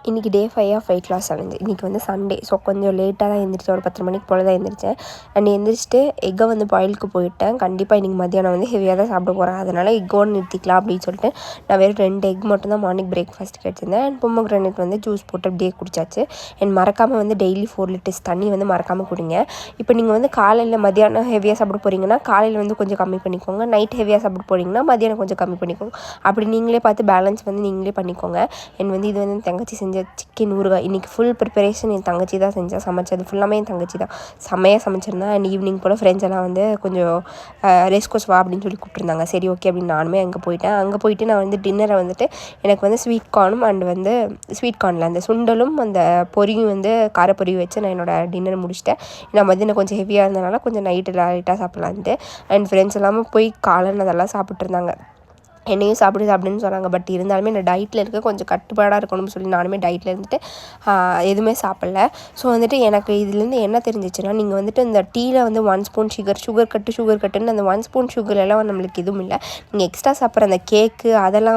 இன்றைக்கி டே 5 of weight loss challenge. இன்றைக்கி வந்து சண்டே. ஸோ கொஞ்சம் லேட்டாக தான் எழுந்திரிச்சேன். ஒரு 10 மணிக்கு போல் தான் எழுந்திரிச்சேன். அண்ட் எழுந்திரிச்சிட்டு எக்கை வந்து பாயிலுக்கு போயிட்டேன். கண்டிப்பாக இன்றைக்கி மத்தியானம் வந்து ஹெவியாக தான் சாப்பிட போகிறேன். அதனால் எக்கோடு நிறுத்திக்கலாம் அப்படின்னு சொல்லிட்டு நான் வெறும் 2 எக் மட்டும் தான் மார்னிங் பிரேக்ஃபாஸ்ட்டுக்கு எடுத்திருந்தேன். அண்ட் பொமோகிரானேட் வந்து ஜூஸ் போட்டு அப்படியே குடிச்சாச்சு. அண்ட் மறக்காமல் வந்து டெய்லி 4 லிட்டர்ஸ் தண்ணி வந்து மறக்காமல் குடிங்க. இப்போ நீங்கள் வந்து காலையில் மத்தியானம் ஹெவியாக சாப்பிட போகிறீங்கன்னா காலையில் வந்து கொஞ்சம் கம்மி பண்ணிக்கோங்க. நைட் ஹெவியாக சாப்பிட போகிறீங்கன்னா மத்தியானம் கொஞ்சம் கம்மி பண்ணிக்கோங்க. அப்படி நீங்களே பார்த்து பேலன்ஸ் வந்து நீங்களே பண்ணிக்கோங்க. அண்ட் வந்து இது வந்து தங்கச்சி செஞ்ச சிக்கன் ஊறுகாய். இன்றைக்கி ஃபுல் ப்ரிப்பரேஷன் என் தங்கச்சி தான் செஞ்சா. சமைச்சது ஃபுல்லாமே என் தங்கச்சி தான் செம்மையாக சமைச்சிருந்தேன். அண்ட் ஈவினிங் போல் ஃப்ரெண்ட்ஸ் எல்லாம் வந்து கொஞ்சம் ரெஸ்கோஸ் வா அப்படின்னு சொல்லி கூப்பிட்ருந்தாங்க. சரி ஓகே அப்படின்னு நானுமே அங்கே போயிட்டேன். அங்கே போயிட்டு நான் வந்து டின்னரை வந்துட்டு எனக்கு வந்து ஸ்வீட் கார்னும் அண்ட் வந்து ஸ்வீட் கார்னில் அந்த சுண்டலும் அந்த பொரியும் வந்து காரப்பொரி வச்சு நான் என்னோடய டின்னர் முடிச்சிட்டேன். நான் மதியம் கொஞ்சம் ஹெவியாக இருந்தனால கொஞ்சம் நைட்டு லைட்டாக சாப்பிட்லான்ட்டு. அண்ட் ஃப்ரெண்ட்ஸ் எல்லாமே போய் காளான் அதெல்லாம் சாப்பிட்ருந்தாங்க. என்னையும் சாப்பிடுன்னு சொன்னாங்க. பட் இருந்தாலுமே நான் டயட்டில் இருக்க கொஞ்சம் கட்டுப்பாடாக இருக்கணும்னு சொல்லி நானுமே டயட்டில் இருந்துட்டு எதுவுமே சாப்பிடல. ஸோ வந்துட்டு எனக்கு இதுலேருந்து என்ன தெரிஞ்சிச்சுன்னா, நீங்கள் வந்துட்டு இந்த டீயில் வந்து 1 ஸ்பூன் சுகர் கட்டுன்னு அந்த 1 ஸ்பூன் சுகர்லாம் நம்மளுக்கு எதுவும் இல்லை. நீங்கள் எக்ஸ்ட்ரா சாப்பிட்ற அந்த கேக்கு அதெல்லாம்